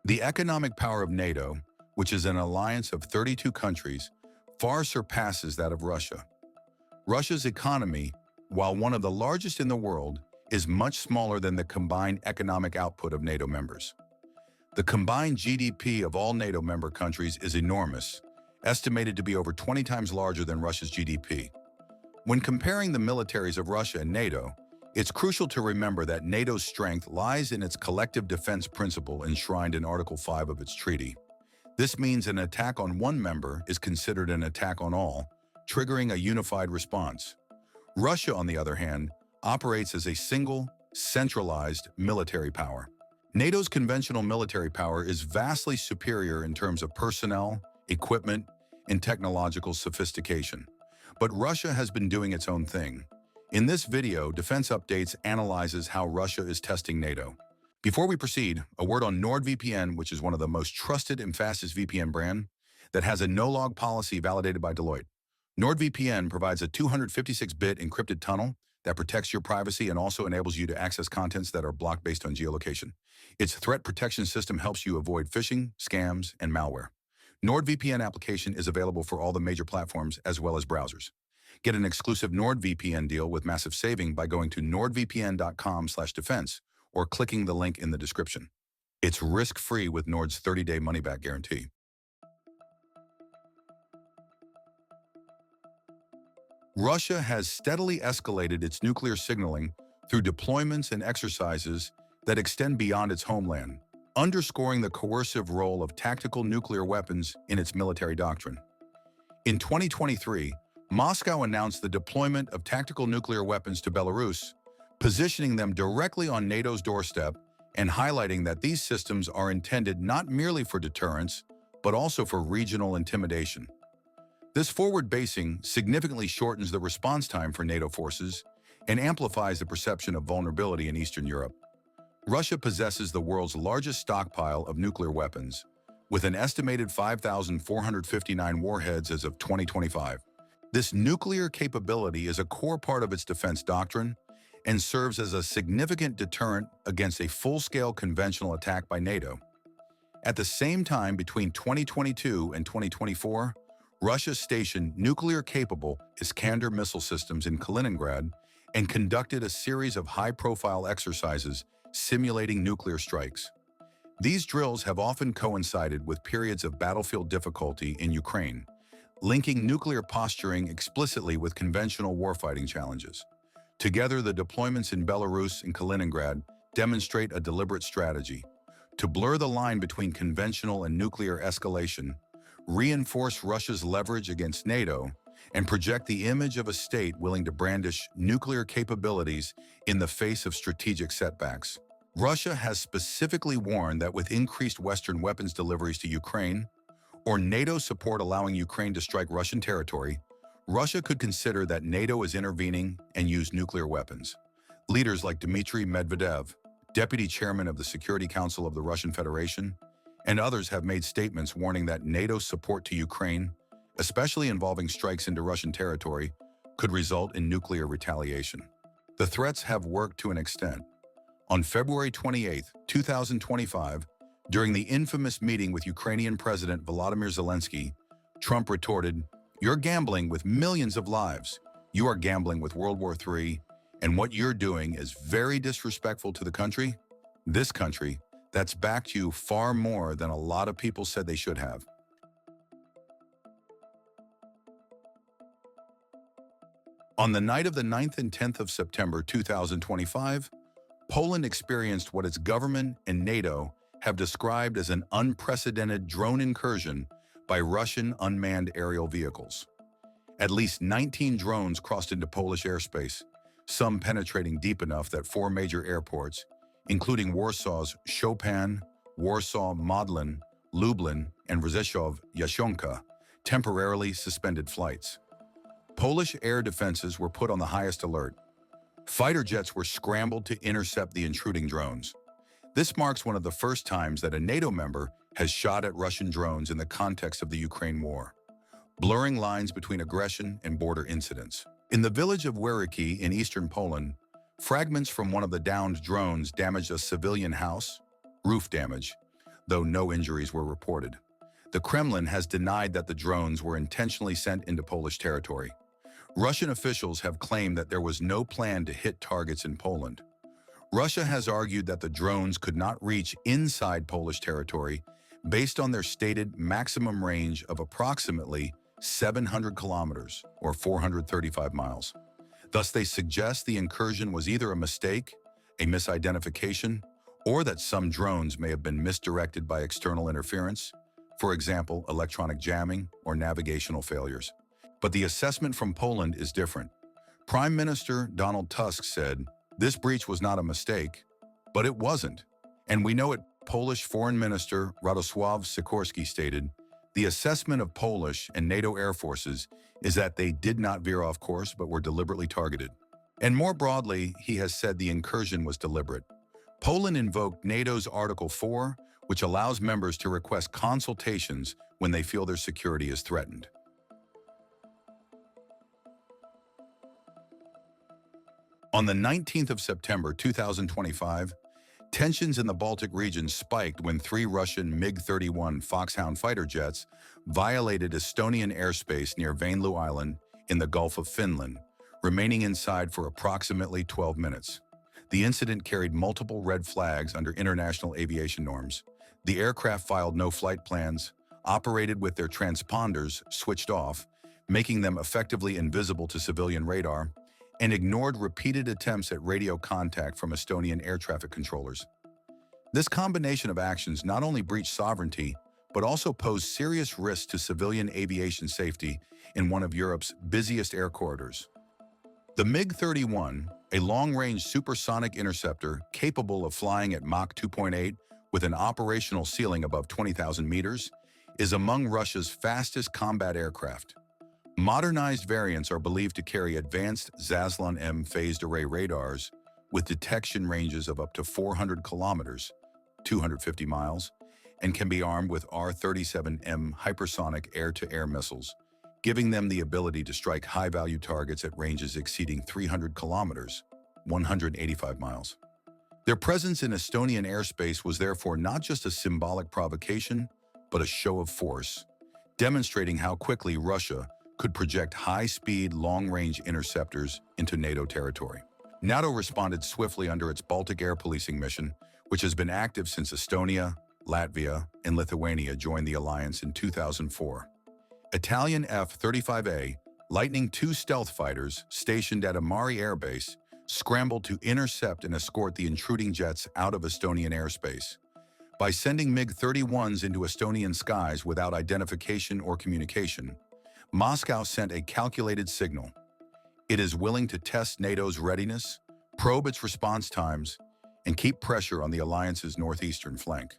The economic power of NATO, which is an alliance of 32 countries, far surpasses that of Russia. Russia's economy, while one of the largest in the world, is much smaller than the combined economic output of NATO members. The combined GDP of all NATO member countries is enormous, estimated to be over 20 times larger than Russia's GDP. When comparing the militaries of Russia and NATO, it's crucial to remember that NATO's strength lies in its collective defense principle enshrined in Article 5 of its treaty. This means an attack on one member is considered an attack on all, triggering a unified response. Russia, on the other hand, operates as a single, centralized military power. NATO's conventional military power is vastly superior in terms of personnel, equipment, and technological sophistication. But Russia has been doing its own thing. In this video, Defense Updates analyzes how Russia is testing NATO. Before we proceed, a word on NordVPN, which is one of the most trusted and fastest VPN brand that has a no-log policy validated by Deloitte. NordVPN provides a 256-bit encrypted tunnel that protects your privacy and also enables you to access contents that are blocked based on geolocation. Its threat protection system helps you avoid phishing, scams, and malware. NordVPN application is available for all the major platforms as well as browsers. Get an exclusive NordVPN deal with massive saving by going to nordvpn.com/defense or clicking the link in the description. It's risk-free with Nord's 30-day money-back guarantee. Russia has steadily escalated its nuclear signaling through deployments and exercises that extend beyond its homeland, underscoring the coercive role of tactical nuclear weapons in its military doctrine. In 2023, Moscow announced the deployment of tactical nuclear weapons to Belarus, positioning them directly on NATO's doorstep and highlighting that these systems are intended not merely for deterrence, but also for regional intimidation. This forward basing significantly shortens the response time for NATO forces and amplifies the perception of vulnerability in Eastern Europe. Russia possesses the world's largest stockpile of nuclear weapons, with an estimated 5,459 warheads as of 2025. This nuclear capability is a core part of its defense doctrine and serves as a significant deterrent against a full-scale conventional attack by NATO. At the same time, between 2022 and 2024, Russia stationed nuclear-capable Iskander missile systems in Kaliningrad and conducted a series of high-profile exercises simulating nuclear strikes. These drills have often coincided with periods of battlefield difficulty in Ukraine, linking nuclear posturing explicitly with conventional warfighting challenges. Together, the deployments in Belarus and Kaliningrad demonstrate a deliberate strategy to blur the line between conventional and nuclear escalation, reinforce Russia's leverage against NATO, and project the image of a state willing to brandish nuclear capabilities in the face of strategic setbacks. Russia has specifically warned that with increased Western weapons deliveries to Ukraine, or NATO support allowing Ukraine to strike Russian territory, Russia could consider that NATO is intervening and use nuclear weapons. Leaders like Dmitry Medvedev, deputy chairman of the Security Council of the Russian Federation, and others have made statements warning that NATO's support to Ukraine, especially involving strikes into Russian territory, could result in nuclear retaliation. The threats have worked to an extent. On February 28, 2025, during the infamous meeting with Ukrainian President Volodymyr Zelensky, Trump retorted, "You're gambling with millions of lives. You are gambling with World War III, and what you're doing is very disrespectful to the country, this country, that's backed you far more than a lot of people said they should have." On the night of the 9th and 10th of September 2025, Poland experienced what its government and NATO have described as an unprecedented drone incursion by Russian unmanned aerial vehicles. At least 19 drones crossed into Polish airspace, some penetrating deep enough that 4 major airports, including Warsaw's Chopin, Warsaw Modlin, Lublin, and Rzeszów Jasionka, temporarily suspended flights. Polish air defenses were put on the highest alert. Fighter jets were scrambled to intercept the intruding drones. This marks one of the first times that a NATO member has shot at Russian drones in the context of the Ukraine war, blurring lines between aggression and border incidents. In the village of Weriki in eastern Poland, fragments from one of the downed drones damaged a civilian house, roof damage, though no injuries were reported. The Kremlin has denied that the drones were intentionally sent into Polish territory. Russian officials have claimed that there was no plan to hit targets in Poland. Russia has argued that the drones could not reach inside Polish territory based on their stated maximum range of approximately 700 kilometers or 435 miles. Thus, they suggest the incursion was either a mistake, a misidentification, or that some drones may have been misdirected by external interference, for example, electronic jamming or navigational failures. But the assessment from Poland is different. Prime Minister Donald Tusk said, "This breach was not a mistake, but it wasn't." And we know it. Polish Foreign Minister Radosław Sikorski stated, "The assessment of Polish and NATO air forces is that they did not veer off course but were deliberately targeted." And more broadly, he has said the incursion was deliberate. Poland invoked NATO's Article 4, which allows members to request consultations when they feel their security is threatened. On the 19th of September 2025, tensions in the Baltic region spiked when 3 Russian MiG-31 Foxhound fighter jets violated Estonian airspace near Vainloo Island in the Gulf of Finland, remaining inside for approximately 12 minutes. The incident carried multiple red flags under international aviation norms. The aircraft filed no flight plans, operated with their transponders switched off, making them effectively invisible to civilian radar, and ignored repeated attempts at radio contact from Estonian air traffic controllers. This combination of actions not only breached sovereignty, but also posed serious risks to civilian aviation safety in one of Europe's busiest air corridors. The MiG-31, a long-range supersonic interceptor capable of flying at Mach 2.8 with an operational ceiling above 20,000 meters, is among Russia's fastest combat aircraft. Modernized variants are believed to carry advanced Zaslon-M phased array radars with detection ranges of up to 400 kilometers, 250 miles, and can be armed with R-37M hypersonic air-to-air missiles, giving them the ability to strike high-value targets at ranges exceeding 300 kilometers, 185 miles. Their presence in Estonian airspace was therefore not just a symbolic provocation, but a show of force, demonstrating how quickly Russia could project high-speed, long-range interceptors into NATO territory. NATO responded swiftly under its Baltic air policing mission, which has been active since Estonia, Latvia, and Lithuania joined the alliance in 2004. Italian F-35A Lightning II stealth fighters stationed at Amari Air Base scrambled to intercept and escort the intruding jets out of Estonian airspace. By sending MiG-31s into Estonian skies without identification or communication, Moscow sent a calculated signal. It is willing to test NATO's readiness, probe its response times, and keep pressure on the alliance's northeastern flank.